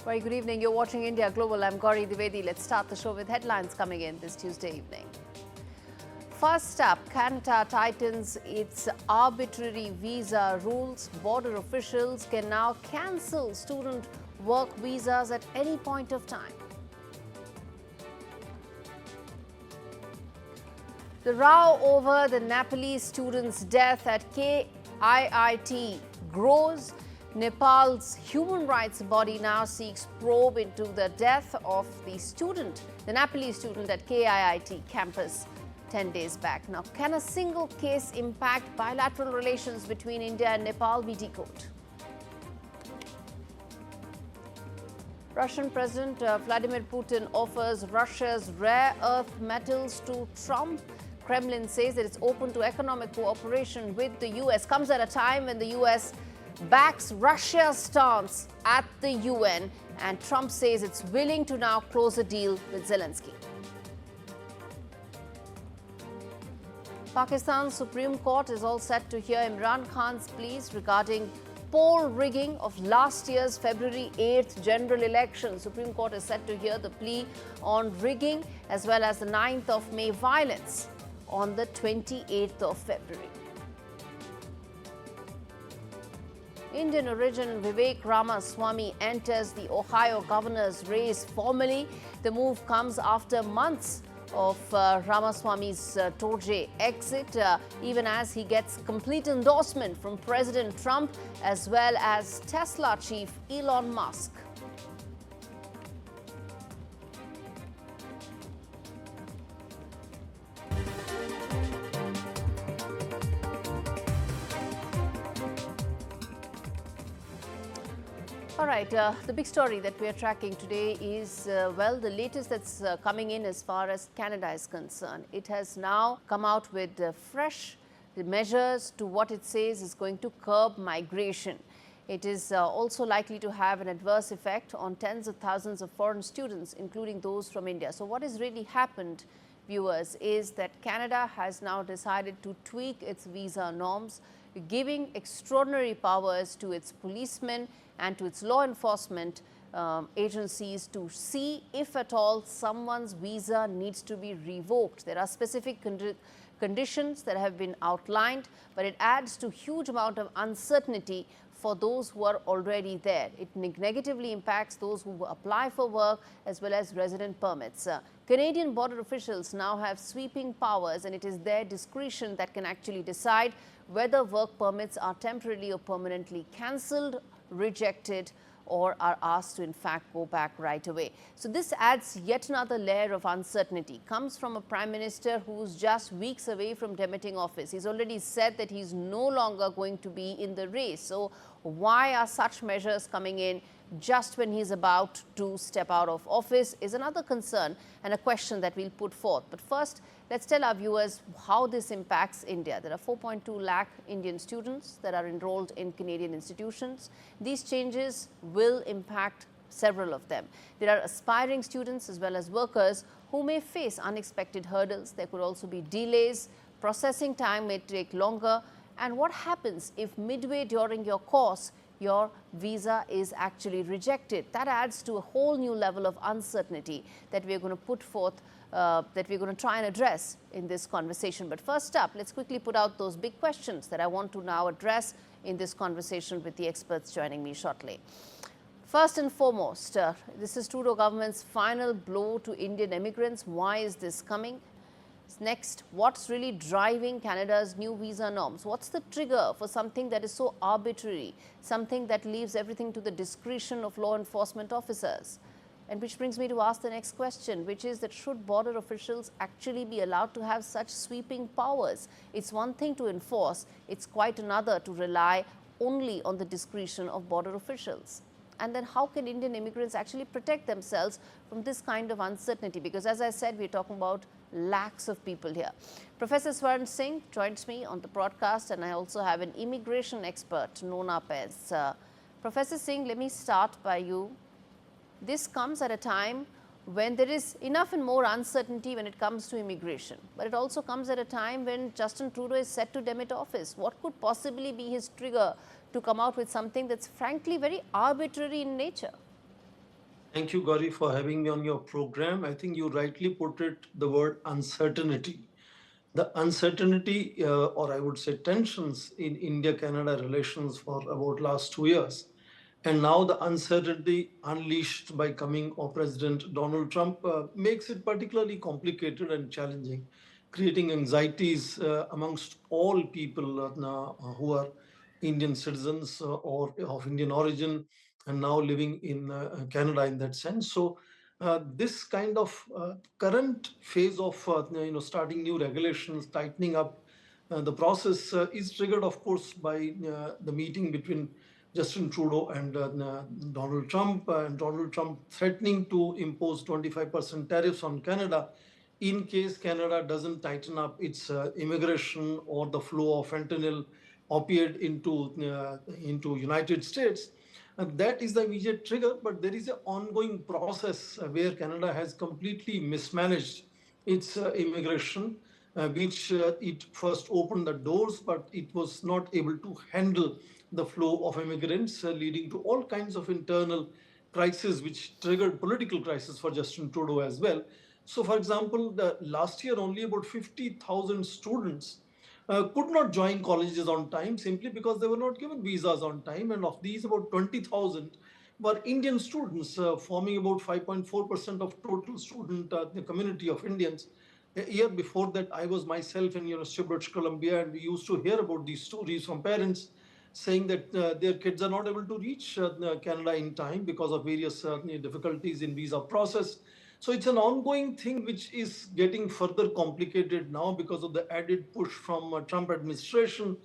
Very good evening. You're watching India Global. I'm Gaurie, Dwivedi. Let's start the show with headlines coming in this Tuesday evening. First up, Canada tightens its arbitrary visa rules. Border officials can now cancel student work visas at any point of time. The row over the Nepalese student's death at KIIT grows. Nepal's human rights body now seeks probe into the death of the Nepalese student at KIIT campus 10 days back. Now, can a single case impact bilateral relations between India and Nepal? We decode. Russian President Vladimir Putin offers Russia's rare earth metals to Trump. Kremlin says that it's open to economic cooperation with the US. Comes at a time when the US backs Russia's stance at the UN, and Trump says it's willing to now close a deal with Zelensky. Pakistan's Supreme Court is all set to hear Imran Khan's pleas regarding poll rigging of last year's February 8th general election. Supreme Court is set to hear the plea on rigging as well as the 9th of May violence on the 28th of February. Indian origin Vivek Ramaswamy enters the Ohio governor's race formally. The move comes after months of Ramaswamy's Torjay exit, even as he gets complete endorsement from President Trump as well as Tesla chief Elon Musk. All right, the big story that we are tracking today is, the latest that's coming in as far as Canada is concerned. It has now come out with fresh measures to what it says is going to curb migration. It is also likely to have an adverse effect on tens of thousands of foreign students, including those from India. So what has really happened, viewers, is that Canada has now decided to tweak its visa norms, giving extraordinary powers to its policemen and to its law enforcement agencies to see if at all someone's visa needs to be revoked. There are specific conditions that have been outlined, but it adds to huge amount of uncertainty for those who are already there. It negatively impacts those who apply for work as well as resident permits. Canadian border officials now have sweeping powers, and it is their discretion that can actually decide whether work permits are temporarily or permanently cancelled, rejected, or are asked to in fact go back right away. So this adds yet another layer of uncertainty. Comes from a Prime Minister who's just weeks away from demitting office. He's already said that he's no longer going to be in the race. So why are such measures coming in just when he's about to step out of office is another concern and a question that we'll put forth. But first, let's tell our viewers how this impacts India. There are 4.2 lakh Indian students that are enrolled in Canadian institutions. These changes will impact several of them. There are aspiring students as well as workers who may face unexpected hurdles. There could also be delays. Processing time may take longer. And what happens if midway during your course your visa is actually rejected? That adds to a whole new level of uncertainty that we're going to put forth, that we're going to try and address in this conversation. But first up, let's quickly put out those big questions that I want to now address in this conversation with the experts joining me shortly. First and foremost, this is Trudeau government's final blow to Indian immigrants. Why is this coming? Next, what's really driving Canada's new visa norms? What's the trigger for something that is so arbitrary, something that leaves everything to the discretion of law enforcement officers? And which brings me to ask the next question, which is that should border officials actually be allowed to have such sweeping powers? It's one thing to enforce, it's quite another to rely only on the discretion of border officials. And then how can Indian immigrants actually protect themselves from this kind of uncertainty? Because as I said, we're talking about lakhs of people here. Professor Swaran Singh joins me on the broadcast, and I also have an immigration expert known up as. Professor Singh, let me start by you. This comes at a time when there is enough and more uncertainty when it comes to immigration. But it also comes at a time when Justin Trudeau is set to demit office. What could possibly be his trigger to come out with something that's frankly very arbitrary in nature? Thank you, Gaurie, for having me on your program. I think you rightly put it, the word uncertainty. The uncertainty, or I would say tensions in India-Canada relations for about last 2 years. And now the uncertainty unleashed by coming of President Donald Trump makes it particularly complicated and challenging, creating anxieties amongst all people who are Indian citizens or of Indian origin and now living in Canada in that sense. So this kind of current phase of starting new regulations, tightening up the process is triggered, of course, by the meeting between Justin Trudeau and Donald Trump, and Donald Trump threatening to impose 25% tariffs on Canada in case Canada doesn't tighten up its immigration or the flow of fentanyl opiate into United States. That is the immediate trigger, but there is an ongoing process where Canada has completely mismanaged its immigration, which it first opened the doors, but it was not able to handle the flow of immigrants, leading to all kinds of internal crises, which triggered political crisis for Justin Trudeau as well. So, for example, last year only about 50,000 students could not join colleges on time simply because they were not given visas on time. And of these, about 20,000 were Indian students, forming about 5.4% of total student the community of Indians. A year before that, I was myself in University of British Columbia, and we used to hear about these stories from parents saying that their kids are not able to reach Canada in time because of various difficulties in visa process. So it's an ongoing thing which is getting further complicated now because of the added push from Trump administration.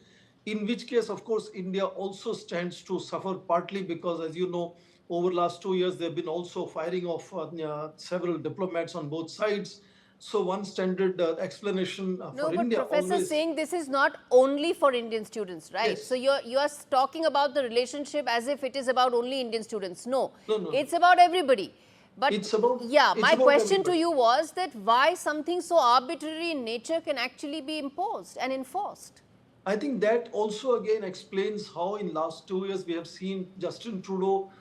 In which case, of course, India also stands to suffer partly because, as you know, over last 2 years there have been also firing of several diplomats on both sides. So one standard explanation No, for but India Professor always saying this is not only for Indian students, right? So yes. you are talking about the relationship as if it is about only Indian students. No, No, no, no. it's about everybody. But yeah, It's my about question to everybody. you was that why something so arbitrary in nature can actually be imposed and enforced? I think that also again explains how in last 2 years we have seen Justin Trudeau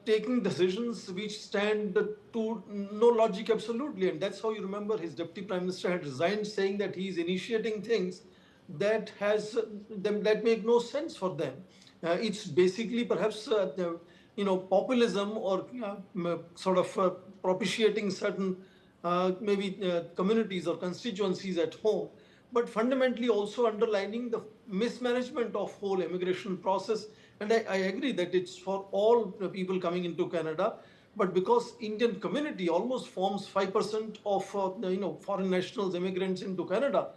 taking decisions which stand to no logic absolutely, and that's how you remember his deputy prime minister had resigned, saying that he is initiating things that has them that make no sense for them. It's basically perhaps populism or sort of propitiating certain maybe communities or constituencies at home, but fundamentally also underlining the mismanagement of whole immigration process. And I agree that it's for all the people coming into Canada, but because Indian community almost forms 5% of foreign nationals, immigrants into Canada,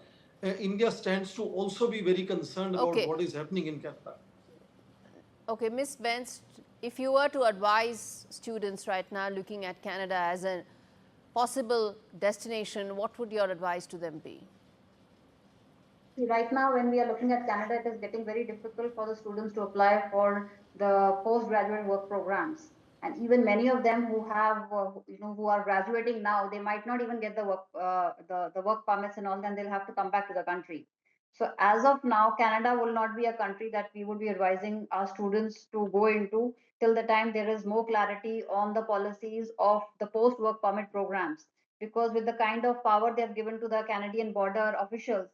India stands to also be very concerned about Okay, what is happening in Canada. okay, Miss Benz, if you were to advise students right now looking at Canada as a possible destination, what would your advice to them be? See, right now, when we are looking at Canada, it is getting very difficult for the students to apply for the postgraduate work programs. And even many of them who have, who are graduating now, they might not even get the work, the work permits and all. Then they'll have to come back to the country. So as of now, Canada will not be a country that we would be advising our students to go into till the time there is more clarity on the policies of the post work permit programs. Because with the kind of power they have given to the Canadian border officials,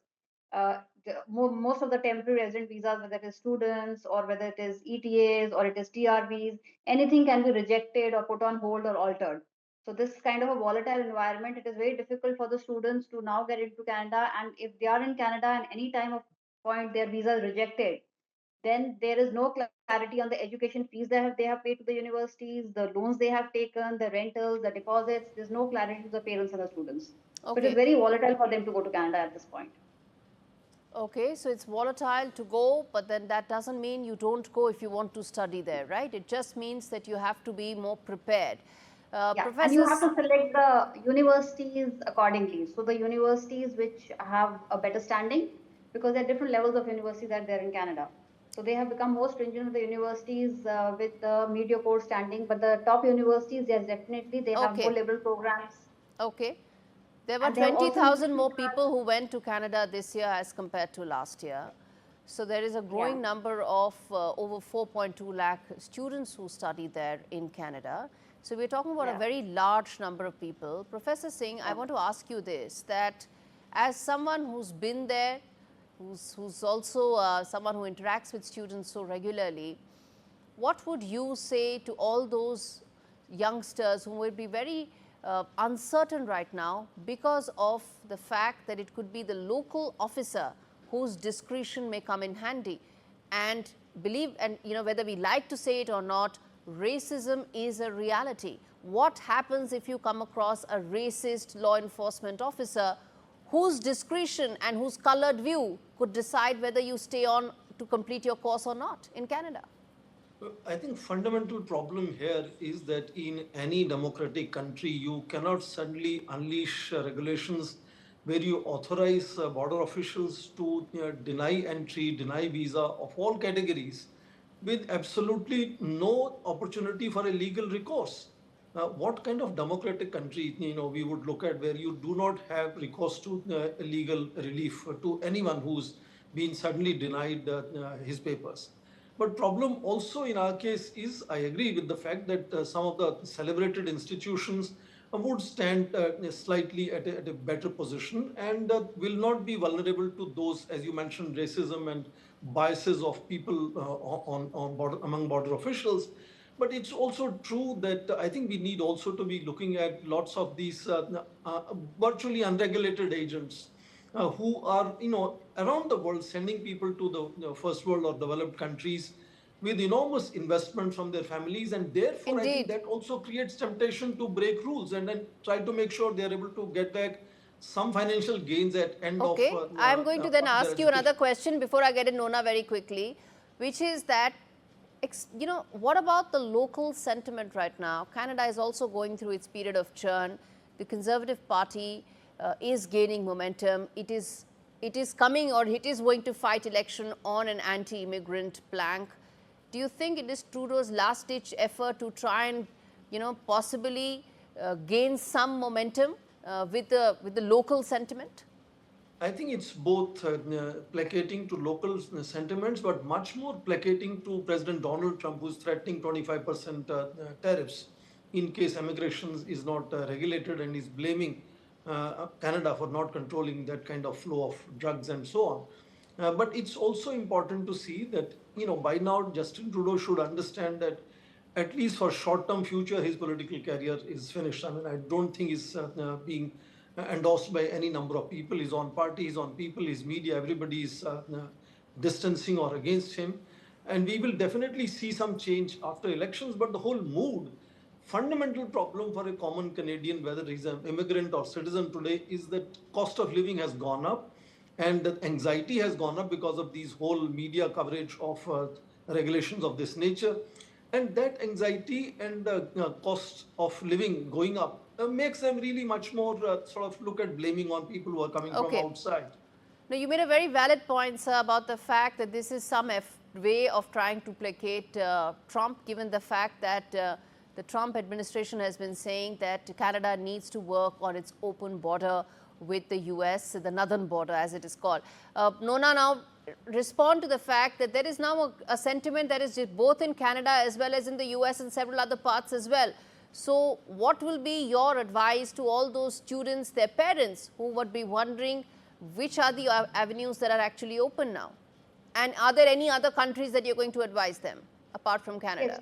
most of the temporary resident visas, whether it is students or whether it is ETAs or it is TRVs, anything can be rejected or put on hold or altered. So this kind of a volatile environment, it is very difficult for the students to now get into Canada. And if they are in Canada and any time of point their visa is rejected, then there is no clarity on the education fees they have paid to the universities, the loans they have taken, the rentals, the deposits. There's no clarity to the parents and the students. So it is Okay, very volatile for them to go to Canada at this point. okay, so it's volatile to go, but then that doesn't mean you don't go if you want to study there, right? It just means that you have to be more prepared. Yeah, and you have Professors, to select the universities accordingly. So the universities which have a better standing, because there are different levels of universities that there in Canada. So they have become more stringent with the universities with the mediocre standing. But the top universities, yes, definitely they have more okay, liberal programs, okay. There were and they have also 20,000 increased more the. people who went to Canada this year as compared to last year. So there is a Yeah. growing number of over 4.2 lakh students who study there in Canada. So we're talking about a very large number of people. Professor Singh, I want to ask you this, that as someone who's been there, who's also someone who interacts with students so regularly, what would you say to all those youngsters who will be very uncertain right now because of the fact that it could be the local officer whose discretion may come in handy? And believe, and whether we like to say it or not, racism is a reality. What happens if you come across a racist law enforcement officer whose discretion and whose colored view could decide whether you stay on to complete your course or not in Canada? I think fundamental problem here is that in any democratic country, you cannot suddenly unleash regulations where you authorize border officials to deny entry, deny visa of all categories with absolutely no opportunity for a legal recourse. What kind of democratic country we would look at where you do not have recourse to legal relief to anyone who's been suddenly denied his papers? But problem also in our case is, I agree with the fact that some of the celebrated institutions would stand slightly at a better position and will not be vulnerable to those, as you mentioned, racism and biases of people among border officials. But it's also true that I think we need also to be looking at lots of these virtually unregulated agents who are, around the world sending people to the first world or developed countries with enormous investment from their families, and therefore I think Indeed. that also creates temptation to break rules and then try to make sure they are able to get back some financial gains at end of Okay, I am going to then their ask you another education. question before I get in Nona very quickly, which is that, what about the local sentiment right now? Canada is also going through its period of churn. The Conservative Party is gaining momentum. It is coming, or it is going to fight election on an anti-immigrant plank. Do you think it is Trudeau's last-ditch effort to try and, possibly gain some momentum with the local sentiment? I think it's both placating to local sentiments, but much more placating to President Donald Trump, who's threatening 25% tariffs in case immigration is not regulated, and is blaming Canada for not controlling that kind of flow of drugs and so on. But it's also important to see that, by now Justin Trudeau should understand that at least for short-term future, his political career is finished. I mean, I don't think he's being endorsed by any number of people. His own party, his own people, his media, everybody is distancing or against him. And we will definitely see some change after elections, but the whole mood, fundamental problem for a common Canadian, whether he's an immigrant or citizen today, is that cost of living has gone up and the anxiety has gone up because of these whole media coverage of regulations of this nature. And that anxiety and the cost of living going up makes them really much more sort of look at blaming on people who are coming from Okay. outside. Now, you made a very valid point, sir, about the fact that this is some way of trying to placate Trump, given the fact that the Trump administration has been saying that Canada needs to work on its open border with the US, the northern border as it is called. Nona, now respond to the fact that there is now a sentiment that is both in Canada as well as in the US and several other parts as well. So what will be your advice to all those students, their parents, who would be wondering which are the avenues that are actually open now? And are there any other countries that you're going to advise them apart from Canada?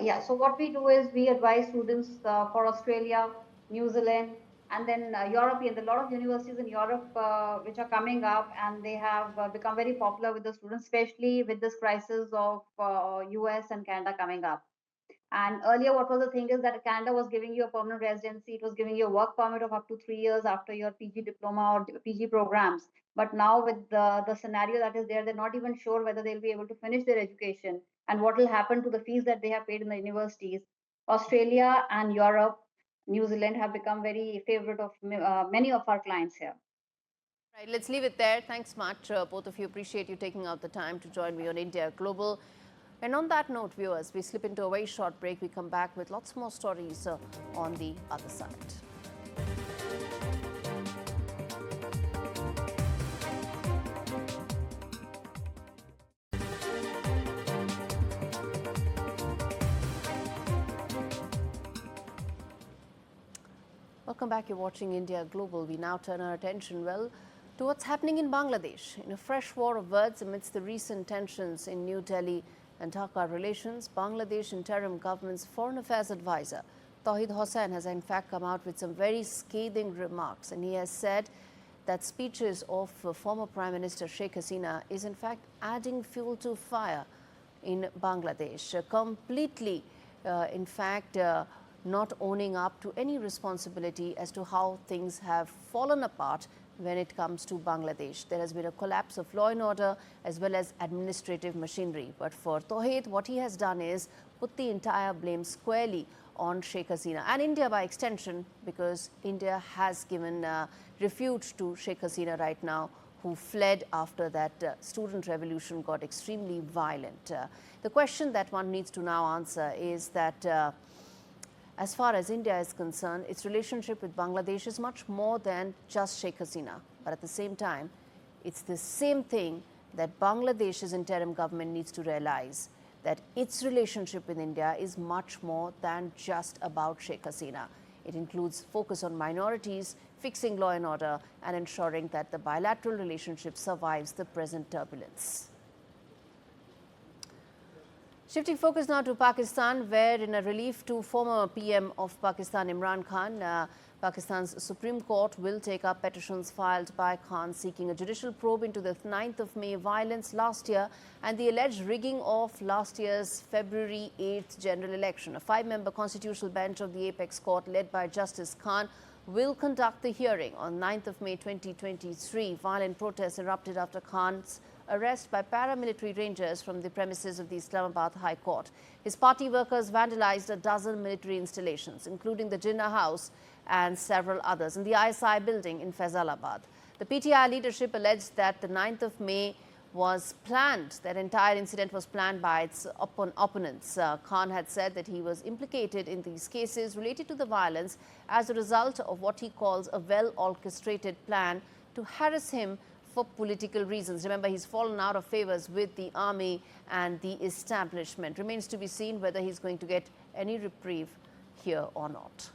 Yes, so what we do is we advise students for Australia, New Zealand, and then European. There are a lot of universities in Europe which are coming up, and they have become very popular with the students, especially with this crisis of US and Canada coming up. And earlier, what was the thing is that Canada was giving you a permanent residency. It was giving you a work permit of up to 3 years after your PG diploma or PG programs. But now with the scenario that is there, they're not even sure whether they'll be able to finish their education and what will happen to the fees that they have paid in the universities. Australia and Europe, New Zealand have become very favorite of many of our clients here. Right, let's leave it there. Thanks much, both of you. Appreciate you taking out the time to join me on India Global. And on that note, viewers, we slip into a very short break. We come back with lots more stories on the other side. Welcome back. You're watching India Global. We now turn our attention, well, to what's happening in Bangladesh. In a fresh war of words amidst the recent tensions in New Delhi and Dhaka relations, Bangladesh interim government's foreign affairs advisor, Tawhid Hossain, has in fact come out with some very scathing remarks, and he has said that speeches of former Prime Minister Sheikh Hasina is in fact adding fuel to fire in Bangladesh, completely, in fact, not owning up to any responsibility as to how things have fallen apart when it comes to Bangladesh. There has been a collapse of law and order as well as administrative machinery. But for Tawhid, what he has done is put the entire blame squarely on Sheikh Hasina and India by extension, because India has given refuge to Sheikh Hasina right now, who fled after that student revolution got extremely violent. The question that one needs to now answer is that as far as India is concerned, its relationship with Bangladesh is much more than just Sheikh Hasina. But at the same time, it's the same thing that Bangladesh's interim government needs to realize, that its relationship with India is much more than just about Sheikh Hasina. It includes focus on minorities, fixing law and order, and ensuring that the bilateral relationship survives the present turbulence. Shifting focus now to Pakistan, where in a relief to former PM of Pakistan Imran Khan, Pakistan's Supreme Court will take up petitions filed by Khan seeking a judicial probe into the 9th of May violence last year and the alleged rigging of last year's February 8th general election. A 5-member constitutional bench of the Apex Court led by Justice Khan will conduct the hearing on 9th of May 2023. Violent protests erupted after Khan's arrest by paramilitary rangers from the premises of the Islamabad High Court. His party workers vandalized a dozen military installations, including the Jinnah House and several others in the ISI building in Faisalabad. The PTI leadership alleged that the 9th of May was planned. That entire incident was planned by its opponents. Khan had said that he was implicated in these cases related to the violence as a result of what he calls a well-orchestrated plan to harass him for political reasons. Remember, he's fallen out of favors with the army and the establishment. Remains to be seen whether he's going to get any reprieve here or not.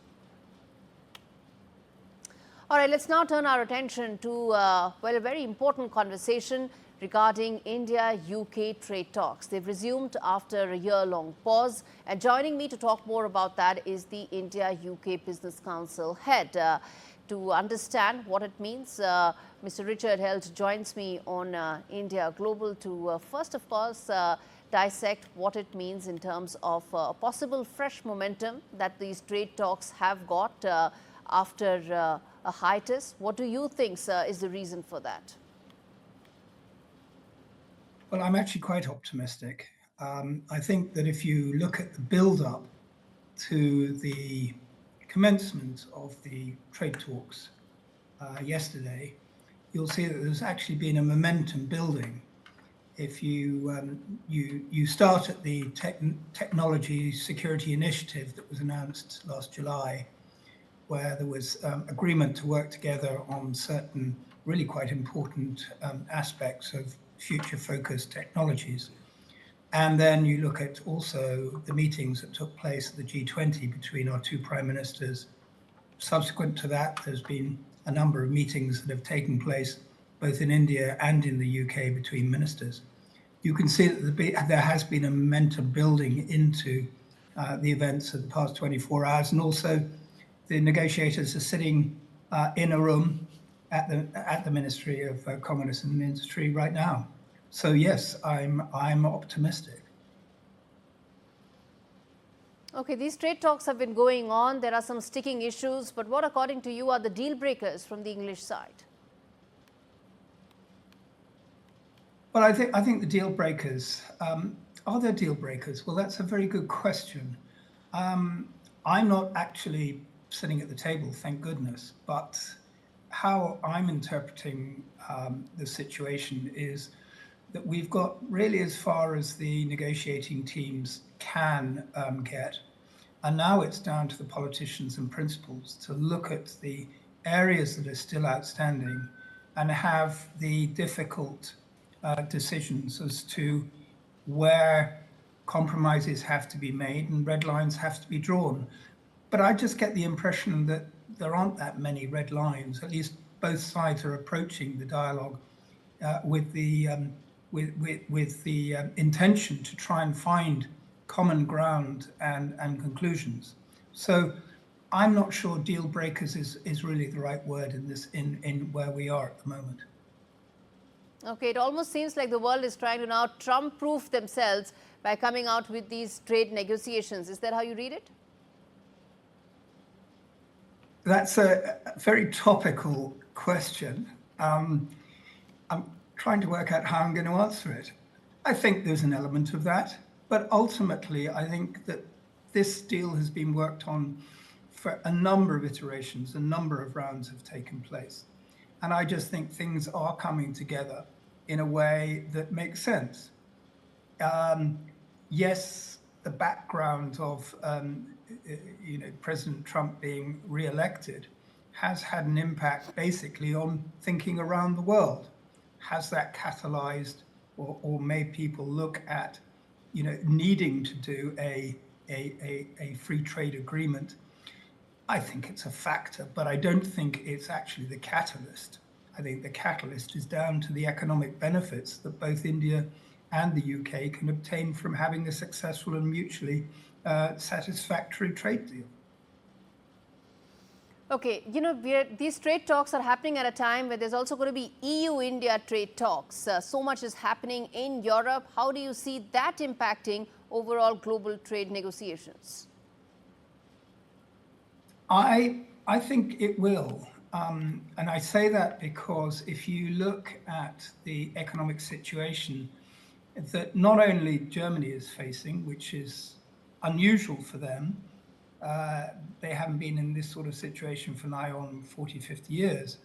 All right, let's now turn our attention to, well, a very important conversation regarding India-UK trade talks. They've resumed after a year-long pause. And joining me to talk more about that is the India-UK Business Council head. To understand what it means, Mr. Richard Helt joins me on India Global to first, of course, dissect what it means in terms of possible fresh momentum that these trade talks have got after a hiatus. What do you think, sir, is the reason for that? Well, I'm actually quite optimistic. I think that if you look at the build-up to the commencement of the trade talks yesterday, you'll see that there's actually been a momentum building. If you start at the technology security initiative that was announced last July, where there was agreement to work together on certain really quite important aspects of future-focused technologies. And then you look at also the meetings that took place at the G20 between our two prime ministers. Subsequent to that, there's been a number of meetings that have taken place both in India and in the UK between ministers. You can see that there has been a momentum building into the events of the past 24 hours, and also the negotiators are sitting in a room at the Ministry of Commerce and Industry right now. So yes, I'm optimistic. Okay, these trade talks have been going on. There are some sticking issues, but what, according to you, are the deal breakers from the English side? Well, I think the deal breakers, are there deal breakers? Well, that's a very good question. I'm not actually sitting at the table, thank goodness, but how I'm interpreting the situation is that we've got really as far as the negotiating teams can get. And now it's down to the politicians and principals to look at the areas that are still outstanding and have the difficult decisions as to where compromises have to be made and red lines have to be drawn. But I just get the impression that there aren't that many red lines. At least both sides are approaching the dialogue with the intention to try and find common ground and conclusions. So I'm not sure deal breakers is really the right word in where we are at the moment. Okay, it almost seems like the world is trying to now Trump-proof themselves by coming out with these trade negotiations. Is that how you read it? That's a very topical question. I'm trying to work out how I'm going to answer it. I think there's an element of that, but ultimately I think that this deal has been worked on for a number of iterations, a number of rounds have taken place. And I just think things are coming together in a way that makes sense. Yes, the background of President Trump being re-elected has had an impact basically on thinking around the world. Has that catalyzed or made people look at needing to do a free trade agreement? I think it's a factor, but I don't think it's actually the catalyst. I think the catalyst is down to the economic benefits that both India and the UK can obtain from having a successful and mutually satisfactory trade deal. Okay, these trade talks are happening at a time where there's also going to be EU-India trade talks. So much is happening in Europe. How do you see that impacting overall global trade negotiations? I think it will. And I say that because if you look at the economic situation that not only Germany is facing, which is unusual for them, they haven't been in this sort of situation for nigh on 40, 50 years,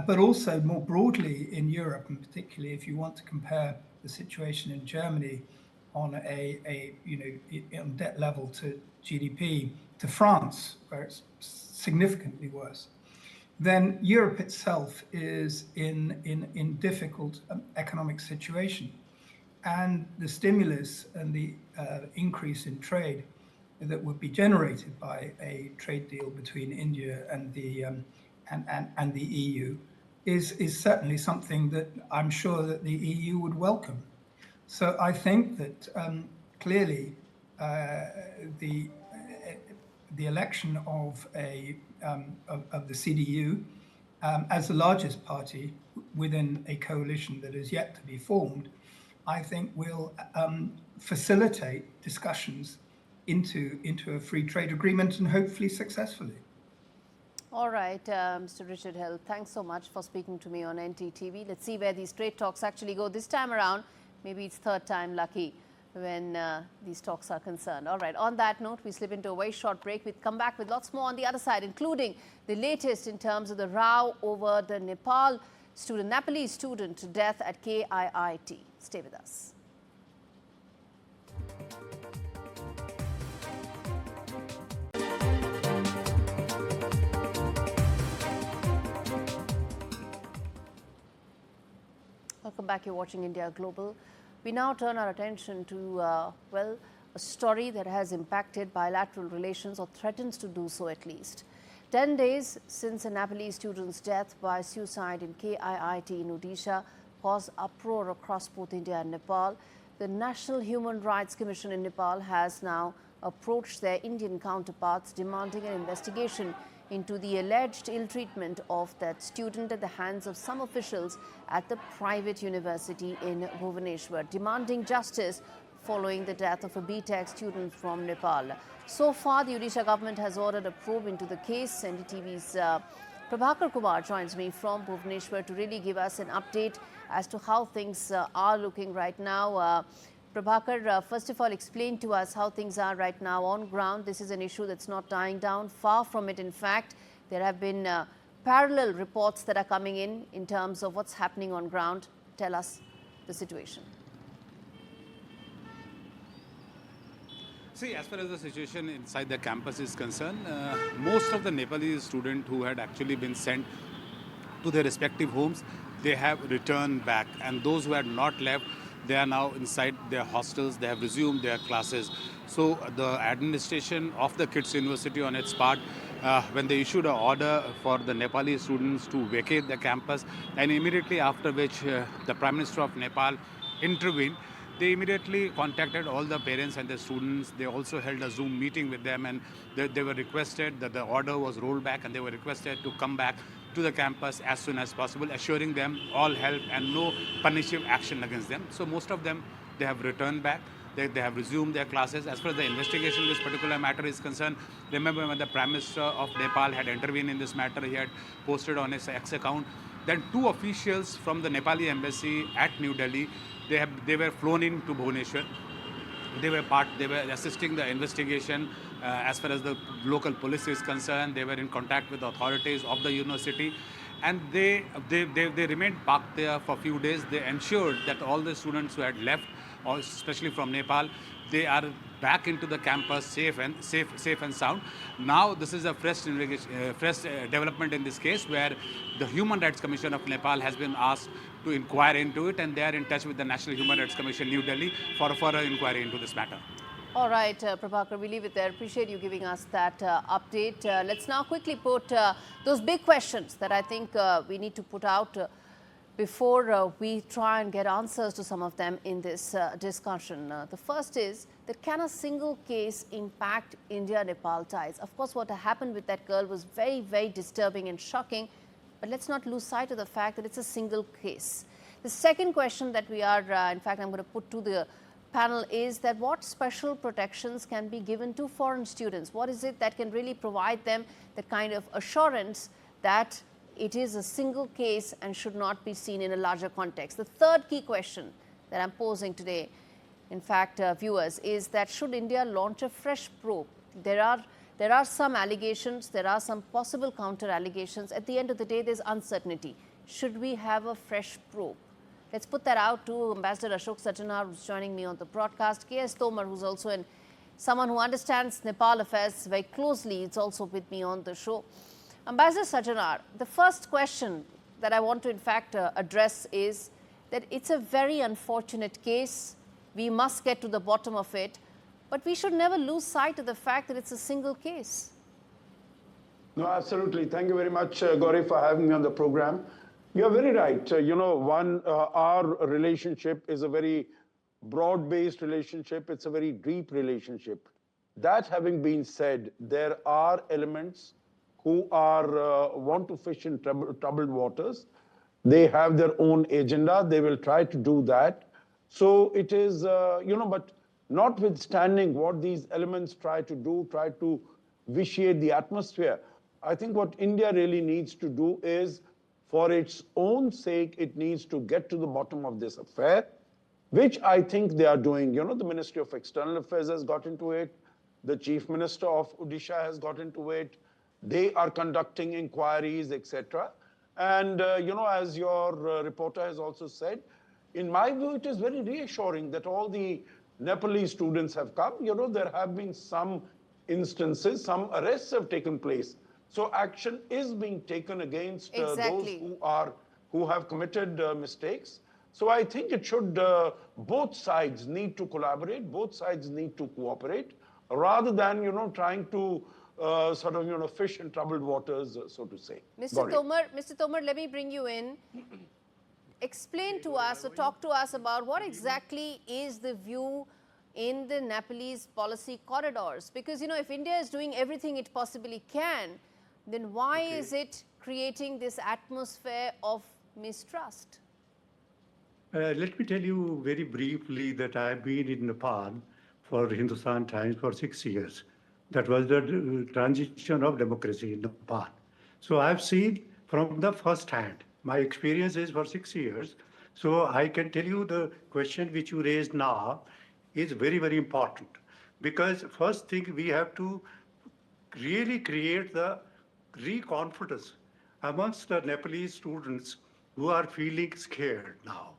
but also more broadly in Europe, and particularly if you want to compare the situation in Germany on on debt level to GDP to France, where it's significantly worse, then Europe itself is in difficult economic situation. And the stimulus and the increase in trade that would be generated by a trade deal between India and the EU is certainly something that I'm sure that the EU would welcome. So I think that clearly the election of the CDU as the largest party within a coalition that is yet to be formed, I think will facilitate discussions into a free trade agreement, and hopefully successfully. All right, Mr. Richard Hill, thanks so much for speaking to me on NDTV. Let's see where these trade talks actually go this time around. Maybe it's third time lucky when these talks are concerned. All right, on that note, we slip into a very short break. We'll come back with lots more on the other side, including the latest in terms of the row over the Nepalese student death at KIIT. Stay with us. Welcome back. You're watching India Global. We now turn our attention to, a story that has impacted bilateral relations, or threatens to do so at least. 10 days since a Nepalese student's death by suicide in KIIT in Odisha caused uproar across both India and Nepal, the National Human Rights Commission in Nepal has now approached their Indian counterparts demanding an investigation into the alleged ill-treatment of that student at the hands of some officials at the private university in Bhubaneswar, demanding justice following the death of a BTech student from Nepal. So far, the Odisha government has ordered a probe into the case. NDTV's Prabhakar Kumar joins me from Bhubaneswar to really give us an update as to how things are looking right now. Prabhakar, first of all, explain to us how things are right now on ground. This is an issue that's not dying down. Far from it, in fact. There have been parallel reports that are coming in terms of what's happening on ground. Tell us the situation. See, as far as the situation inside the campus is concerned, most of the Nepalese students who had actually been sent to their respective homes, they have returned back. And those who had not left, they are now inside their hostels. They have resumed their classes. So the administration of the KIIT University on its part when they issued an order for the Nepali students to vacate the campus, and immediately after which the Prime Minister of Nepal intervened. They immediately contacted all the parents and the students. They also held a Zoom meeting with them, and they were requested that the order was rolled back, and they were requested to come back to the campus as soon as possible, assuring them all help and no punitive action against them. So most of them, they have returned back. They have resumed their classes. As far as the investigation in this particular matter is concerned, remember when the Prime Minister of Nepal had intervened in this matter, he had posted on his X account. Then 2 officials from the Nepali embassy at New Delhi, they were flown in to Bhubaneswar. They were assisting the investigation as far as the local police is concerned. They were in contact with the authorities of the university, and they remained parked there for a few days. They ensured that all the students who had left, or especially from Nepal, they are back into the campus safe and sound. Now this is a fresh development in this case, where the Human Rights Commission of Nepal has been asked to inquire into it, and they are in touch with the National Human Rights Commission New Delhi for a further inquiry into this matter. All right, Prabhakar, we leave it there. Appreciate you giving us that update. Let's now quickly put those big questions that I think we need to put out before we try and get answers to some of them in this discussion. The first is that can a single case impact India-Nepal ties? Of course, what happened with that girl was very, very disturbing and shocking, but let's not lose sight of the fact that it's a single case. The second question that we are, in fact, I'm going to put to the panel is that what special protections can be given to foreign students? What is it that can really provide them the kind of assurance that it is a single case and should not be seen in a larger context? The third key question that I'm posing today, in fact, viewers, is that should India launch a fresh probe? There are some allegations, there are some possible counter allegations. At the end of the day, there's uncertainty. Should we have a fresh probe? Let's put that out to Ambassador Ashok Sajjanar, who's joining me on the broadcast, KS Tomar, who's also someone who understands Nepal affairs very closely. It's also with me on the show. Ambassador Sajjanar, the first question that I want to in fact address is that it's a very unfortunate case. We must get to the bottom of it, but we should never lose sight of the fact that it's a single case. No, absolutely. Thank you very much, Gaurie, for having me on the program. You're very right. Our relationship is a very broad-based relationship. It's a very deep relationship. That having been said, there are elements who are want to fish in troubled waters. They have their own agenda. They will try to do that. So it is, but notwithstanding what these elements try to do, try to vitiate the atmosphere, I think what India really needs to do is, for its own sake, it needs to get to the bottom of this affair, which I think they are doing. The Ministry of External Affairs has got into it. The Chief Minister of Odisha has got into it. They are conducting inquiries, etc. And, as your reporter has also said, in my view, it is very reassuring that all the Nepalese students have come. There have been some instances, some arrests have taken place. So action is being taken against those who have committed mistakes. So I think it should, both sides need to collaborate, both sides need to cooperate, rather than, trying to fish in troubled waters, so to say. Mr. Tomar, let me bring you in. Explain to us or talk to us about what exactly is the view in the Nepalese policy corridors. Because, if India is doing everything it possibly can, then why is it creating this atmosphere of mistrust? Let me tell you very briefly that I've been in Nepal for Hindustan Times for 6 years. That was the transition of democracy in Nepal. So I've seen from the first hand. My experience is for 6 years. So I can tell you the question which you raised now is very, very important. Because first thing, we have to really create the confidence amongst the Nepalese students who are feeling scared now.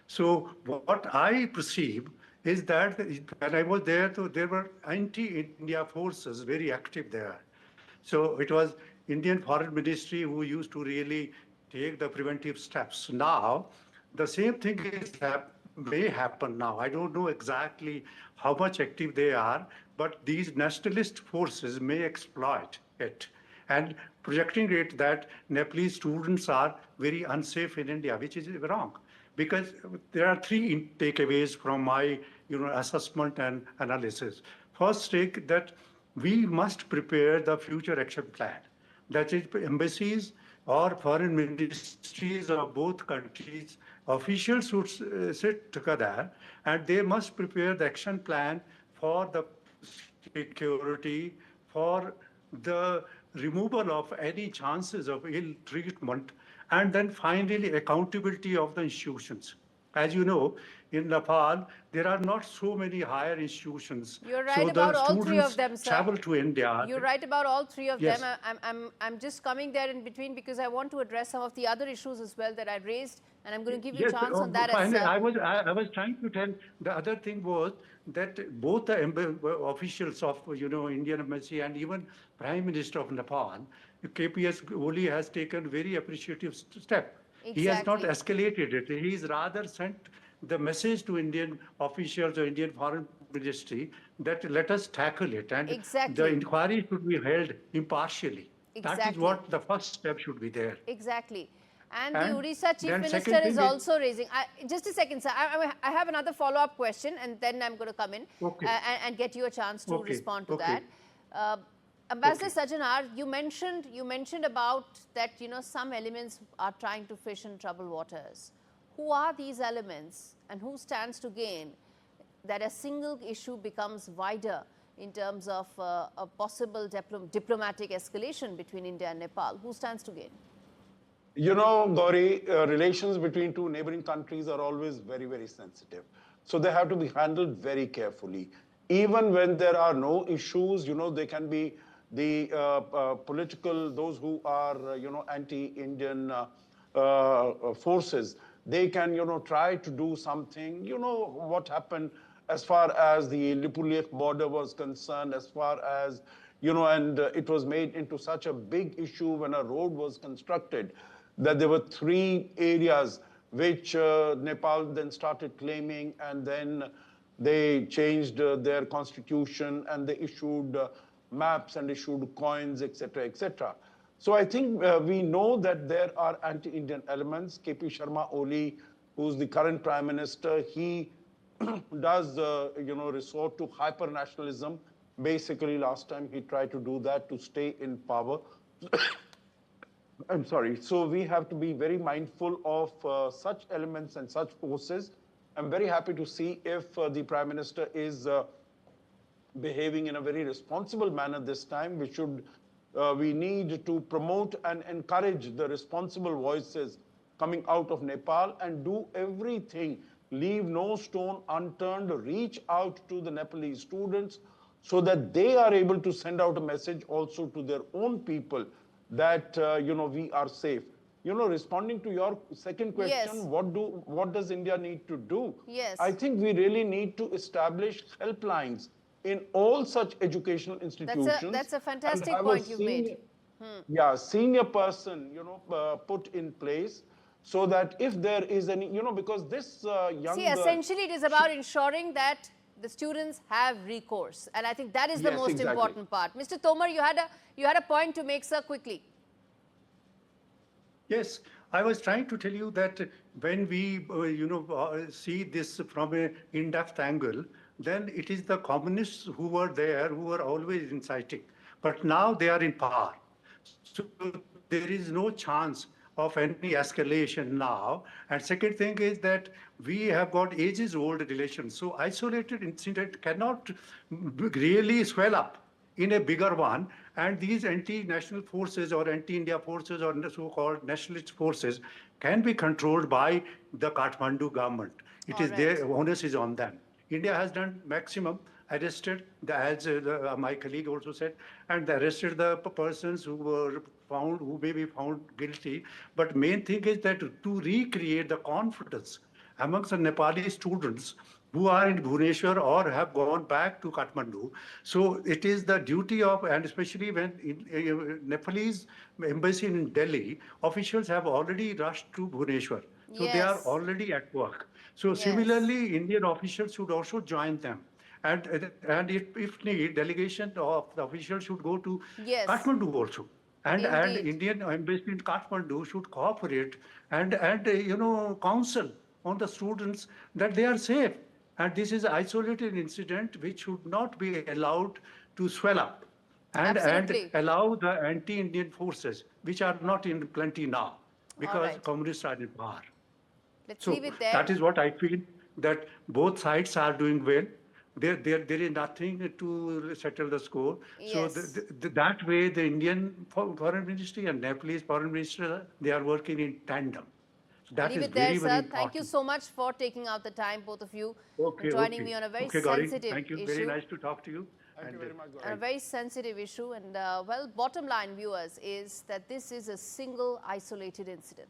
So what I perceive is that when I was there, there were anti-India forces very active there. So it was Indian Foreign Ministry who used to really take the preventive steps. Now, the same thing may happen now. I don't know exactly how much active they are, but these nationalist forces may exploit it. and projecting it that Nepalese students are very unsafe in India, which is wrong. Because there are three takeaways from my assessment and analysis. First, take that we must prepare the future action plan. That is, embassies or foreign ministries of both countries, officials should sit together and they must prepare the action plan for the security, for the removal of any chances of ill treatment, and then finally accountability of the institutions. As you know, in Nepal, there are not so many higher institutions. You're right so about the all three of students them, sir. travel to India. You're right about all three of Yes. them. I'm just coming there in between because I want to address some of the other issues as well that I raised, and I'm going to give you a chance on that as well. I was trying to tell, the other thing was that both the officials of Indian embassy and even Prime Minister of Nepal, KPS Oli, has taken very appreciative step. He has not escalated it. He's rather sent the message to Indian officials or Indian Foreign Ministry that let us tackle it, and the inquiry should be held impartially. That is what the first step should be there. Exactly. And the Odisha Chief Minister is also raising. Just a second, sir. I have another follow-up question, and then I'm going to come in and get you a chance to respond to that. Ambassador Sajjanar, you mentioned about that some elements are trying to fish in troubled waters. Who are these elements, and who stands to gain that a single issue becomes wider in terms of a possible diplomatic escalation between India and Nepal? Who stands to gain? Gaurie, relations between two neighboring countries are always very, very sensitive. So they have to be handled very carefully. Even when there are no issues, they can be the political, those who are, anti-Indian forces, they can, try to do something. What happened as far as the Lipulekh border was concerned, as far as, and it was made into such a big issue when a road was constructed, that there were 3 areas which Nepal then started claiming, and then they changed their constitution and they issued maps and issued coins, etc., etc. So I think we know that there are anti-Indian elements. KP Sharma Oli, who's the current prime minister, he does, resort to hyper-nationalism. Basically, last time he tried to do that to stay in power. I'm sorry. So we have to be very mindful of such elements and such forces. I'm very happy to see if the Prime Minister is behaving in a very responsible manner this time. We need to promote and encourage the responsible voices coming out of Nepal and do everything, leave no stone unturned, reach out to the Nepalese students so that they are able to send out a message also to their own people that, we are safe. Responding to your second question, what does India need to do? Yes. I think we really need to establish helplines in all such educational institutions. That's a fantastic point you made. Yeah, senior person, put in place so that if there is any, because this young... See, essentially it is about ensuring that the students have recourse. And I think that is the most important part. Mr. Tomar, you had a point to make, sir, quickly. Yes, I was trying to tell you that when we, see this from an in-depth angle, then it is the communists who were there, who were always inciting. But now they are in power. So there is no chance of any escalation now. And second thing is that we have got ages-old relations. So isolated incident cannot really swell up in a bigger one. And these anti-national forces or anti-India forces or so-called nationalist forces can be controlled by the Kathmandu government. It is their onus is on them. India has done maximum, arrested, as my colleague also said, and arrested the persons who were found, who may be found guilty. But main thing is that to recreate the confidence amongst the Nepali students who are in Bhubaneswar or have gone back to Kathmandu. So it is the duty of, and especially when Nepalese embassy in Delhi, officials have already rushed to Bhubaneswar. So they are already at work. So similarly, Indian officials should also join them. And if need, delegation of the officials should go to Kathmandu also And Indeed. Indian embassy in Kathmandu should cooperate and counsel on the students that they are safe. And this is an isolated incident which should not be allowed to swell up and Absolutely. allow the anti-Indian forces, which are not in plenty now, because right. communists are in power. Let's So leave it there. that is what I feel, that both sides are doing well. There is nothing to settle the score. Yes. So that way, the Indian foreign ministry and Nepalese foreign ministry, they are working in tandem. That Leave is it there, very, sir. very important. Thank you so much for taking out the time, both of you, Okay, and joining me on a very Gaurie, sensitive thank you. issue. Very nice to talk to you. Thank you very much, And a very sensitive issue. And well, bottom line, viewers, is that this is a single isolated incident.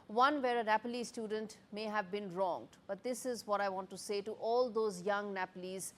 One where a Nepalese student may have been wronged. But this is what I want to say to all those young Nepalese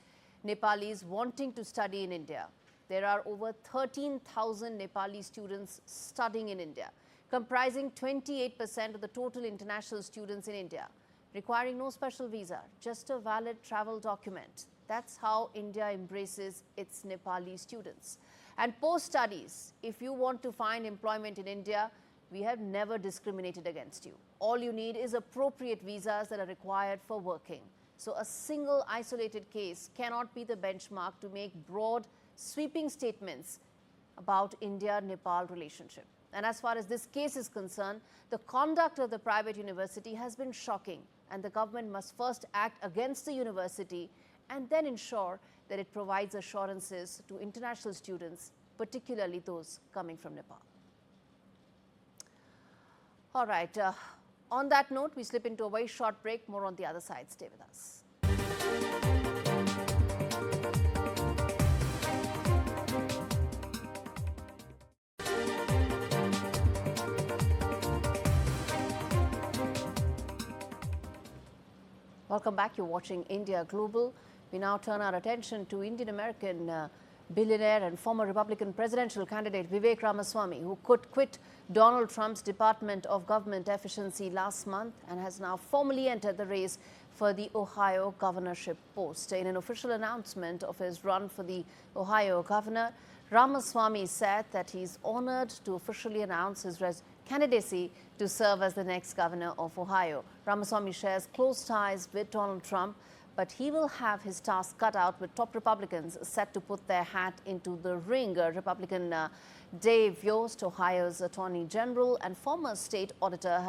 wanting to study in India. There are over 13,000 Nepali students studying in India, comprising 28% of the total international students in India, requiring no special visa, just a valid travel document. That's how India embraces its Nepali students. And post-studies, if you want to find employment in India, we have never discriminated against you. All you need is appropriate visas that are required for working. So a single isolated case cannot be the benchmark to make broad, sweeping statements about India-Nepal relationship. And as far as this case is concerned, the conduct of the private university has been shocking, and the government must first act against the university and then ensure that it provides assurances to international students, particularly those coming from Nepal. All right, on that note, we slip into a very short break. More on the other side. Stay with us. Welcome back. You're watching India Global. We now turn our attention to Indian-American billionaire and former Republican presidential candidate Vivek Ramaswamy, who could quit Donald Trump's Department of Government Efficiency last month and has now formally entered the race for the Ohio governorship post. In an official announcement of his run for the Ohio governor, Ramaswamy said that he's honored to officially announce his candidacy to serve as the next governor of Ohio. Ramaswamy shares close ties with Donald Trump, but he will have his task cut out with top Republicans set to put their hat into the ring. Republican Dave Yost, Ohio's Attorney General and former state auditor,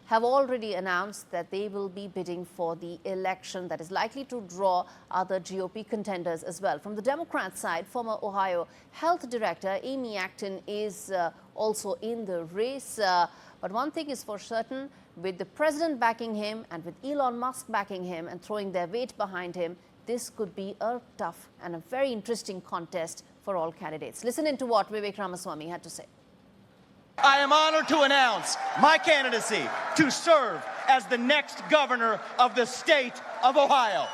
have already announced that they will be bidding for the election that is likely to draw other GOP contenders as well. From the Democrat side, former Ohio Health Director Amy Acton is also in the race. But one thing is for certain, with the president backing him and with Elon Musk backing him and throwing their weight behind him, this could be a tough and a very interesting contest for all candidates. Listen into what Vivek Ramaswamy had to say. I am honored to announce my candidacy to serve as the next governor of the state of Ohio.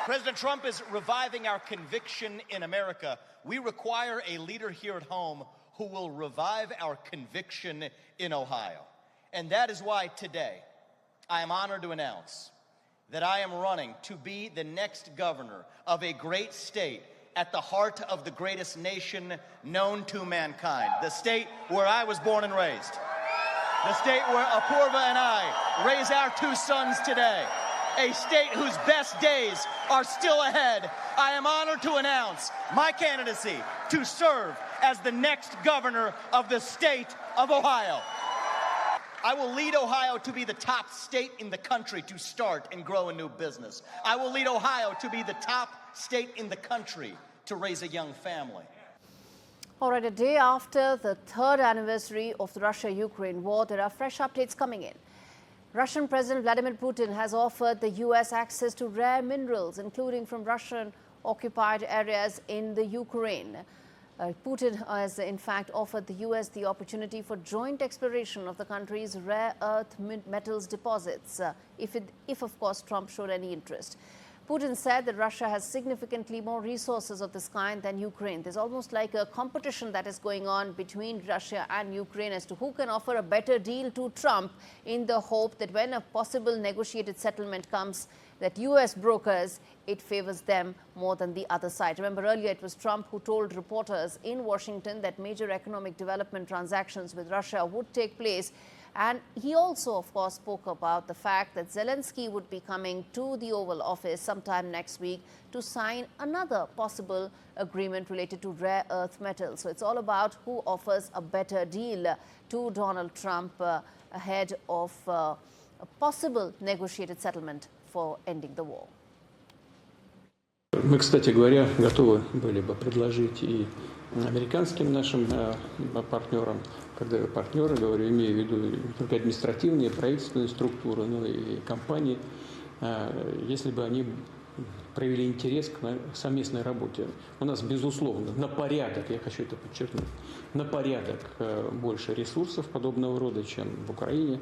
President Trump is reviving our conviction in America. We require a leader here at home who will revive our conviction in Ohio. And that is why today I am honored to announce that I am running to be the next governor of a great state at the heart of the greatest nation known to mankind, the state where I was born and raised, the state where Apurva and I raise our two sons today, a state whose best days are still ahead. I am honored to announce my candidacy to serve as the next governor of the state of Ohio. I will lead Ohio to be the top state in the country to start and grow a new business. I will lead Ohio to be the top state in the country to raise a young family. All right, a day after the third anniversary of the Russia-Ukraine war, there are fresh updates coming in. Russian President Vladimir Putin has offered the U.S. access to rare minerals, including from Russian-occupied areas in the Ukraine. Putin has, in fact, offered the U.S. the opportunity for joint exploration of the country's rare earth metals deposits, if of course, Trump showed any interest. Putin said that Russia has significantly more resources of this kind than Ukraine. There's almost like a competition that is going on between Russia and Ukraine as to who can offer a better deal to Trump, in the hope that when a possible negotiated settlement comes, that US brokers, it favors them more than the other side. Remember, earlier it was Trump who told reporters in Washington that major economic development transactions with Russia would take place. And he also, of course, spoke about the fact that Zelensky would be coming to the Oval Office sometime next week to sign another possible agreement related to rare earth metals. So it's all about who offers a better deal to Donald Trump ahead of a possible negotiated settlement for ending the war. Мы, кстати говоря, готовы были бы предложить и американским нашим партнерам, когда я партнеры говорю, имею в виду не только административные, правительственные структуры, но и компании, если бы они проявили интерес к совместной работе. У нас, безусловно, на порядок, я хочу это подчеркнуть, на порядок больше ресурсов подобного рода, чем в Украине.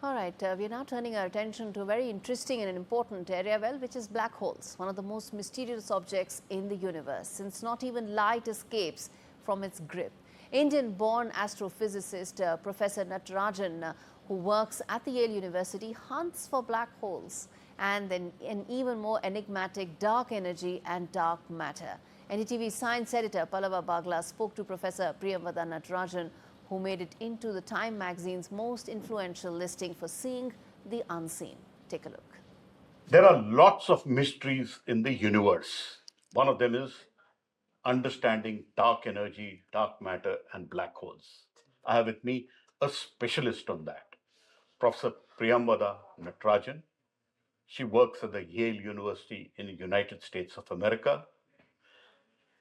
All right, we are now turning our attention to a very interesting and an important area, well, which is black holes, one of the most mysterious objects in the universe, since not even light escapes from its grip. Indian-born astrophysicist Professor Natarajan, who works at the Yale University, hunts for black holes and then an even more enigmatic dark energy and dark matter. NDTV science editor Pallava Bagla spoke to Professor Priyamvada Natarajan, who made it into the Time magazine's most influential listing for seeing the unseen. Take a look. There are lots of mysteries in the universe. One of them is understanding dark energy, dark matter, and black holes. I have with me a specialist on that, Professor Priyamvada Natarajan. She works at the Yale University in the United States of America.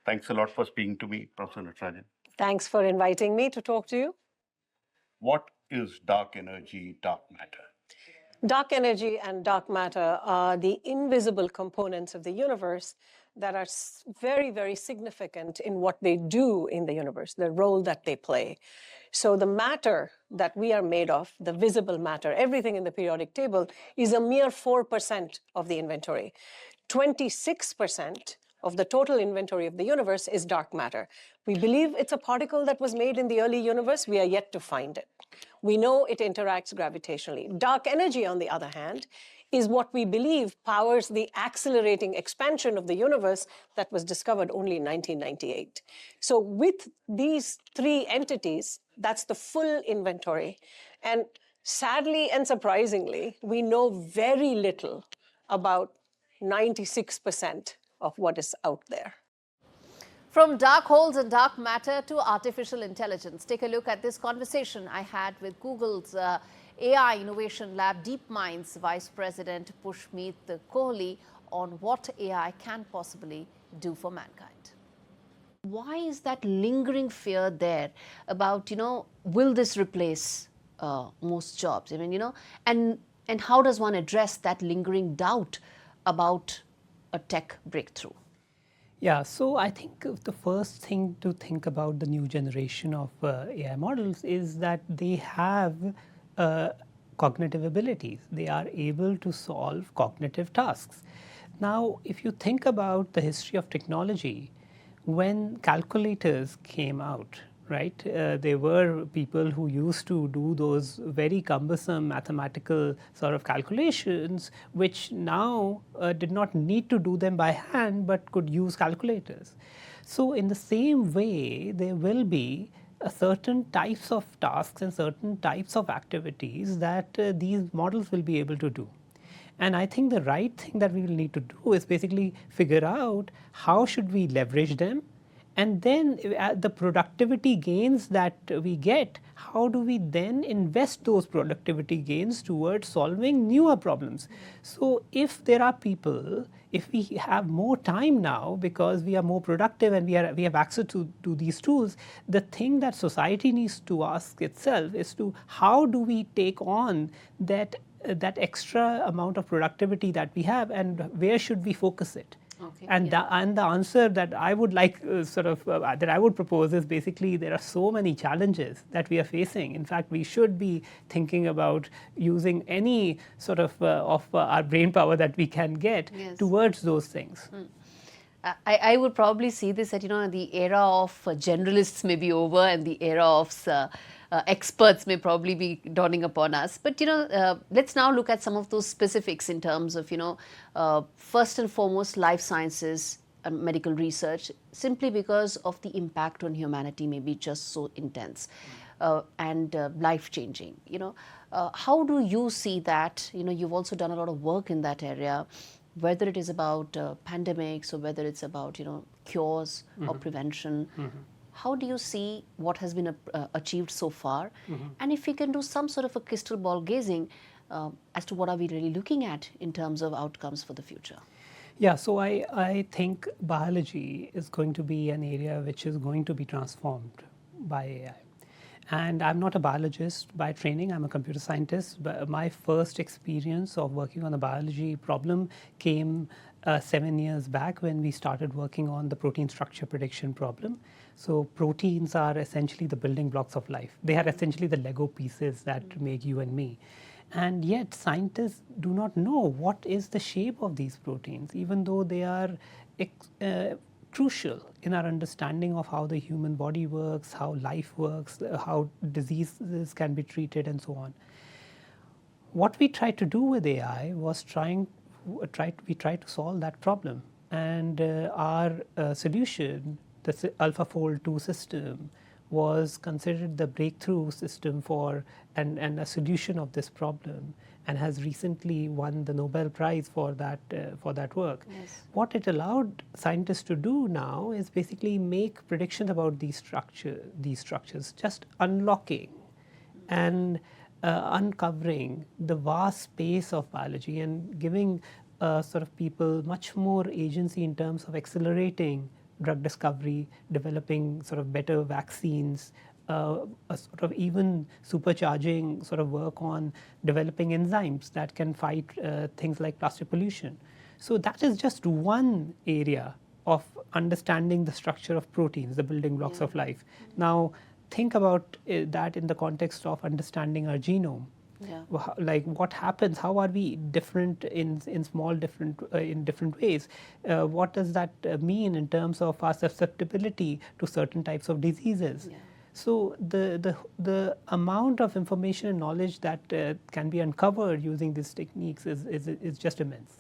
Thanks a lot for speaking to me, Professor Natarajan. Thanks for inviting me to talk to you. What is dark energy, dark matter? Dark energy and dark matter are the invisible components of the universe that are very, very significant in what they do in the universe, the role that they play. So the matter that we are made of, the visible matter, everything in the periodic table, is a mere 4% of the inventory. 26% of the total inventory of the universe is dark matter. We believe it's a particle that was made in the early universe. We are yet to find it. We know it interacts gravitationally. Dark energy, on the other hand, is what we believe powers the accelerating expansion of the universe that was discovered only in 1998. So with these three entities, that's the full inventory. And sadly and surprisingly, we know very little about 96% of what is out there. From dark holes and dark matter to artificial intelligence, take a look at this conversation I had with Google's AI Innovation Lab DeepMind's Vice President Pushmeet Kohli on what AI can possibly do for mankind. Why is that lingering fear there about, will this replace most jobs? I mean, and how does one address that lingering doubt about a tech breakthrough? Yeah, so I think the first thing to think about the new generation of AI models is that they have cognitive abilities. They are able to solve cognitive tasks. Now, if you think about the history of technology, when calculators came out, right, there were people who used to do those very cumbersome mathematical sort of calculations, which now did not need to do them by hand, but could use calculators. So in the same way, there will be certain types of tasks and certain types of activities that these models will be able to do. And I think the right thing that we will need to do is basically figure out how should we leverage them. And then the productivity gains that we get, how do we then invest those productivity gains towards solving newer problems? So if there are people, if we have more time now because we are more productive and we have access to these tools, the thing that society needs to ask itself is to how do we take on that extra amount of productivity that we have and where should we focus it? Okay. Okay, And, the answer that I would like that I would propose is basically there are so many challenges that we are facing. In fact, we should be thinking about using any sort of our brain power that we can get towards those things. I would probably see this that, the era of generalists may be over and the era of experts may probably be dawning upon us. But, let's now look at some of those specifics in terms of, first and foremost, life sciences and medical research, simply because of the impact on humanity may be just so intense and life-changing. How do you see that? You've also done a lot of work in that area, whether it is about pandemics or whether it's about cures or prevention. How do you see what has been achieved so far? And if we can do some sort of a crystal ball gazing as to what are we really looking at in terms of outcomes for the future? Yeah, so I think biology is going to be an area which is going to be transformed by AI. And I'm not a biologist by training, I'm a computer scientist, but my first experience of working on a biology problem came 7 years back when we started working on the protein structure prediction problem. So proteins are essentially the building blocks of life. They are essentially the Lego pieces that make you and me. And yet scientists do not know what is the shape of these proteins, even though they are crucial in our understanding of how the human body works, how life works, how diseases can be treated, and so on. What we tried to do with AI was we tried to solve that problem, and our solution, the AlphaFold 2 system, was considered the breakthrough system for and a solution of this problem, and has recently won the Nobel Prize for that work. Yes. What it allowed scientists to do now is basically make predictions about these structures, just unlocking and uncovering the vast space of biology and giving sort of people much more agency in terms of accelerating drug discovery, developing sort of better vaccines, sort of even supercharging sort of work on developing enzymes that can fight things like plastic pollution. So that is just one area of understanding the structure of proteins, the building blocks of life. Now think about that in the context of understanding our genome. Yeah. Like what happens, how are we different in different ways? What does that mean in terms of our susceptibility to certain types of diseases? Yeah. So the amount of information and knowledge that can be uncovered using these techniques is just immense.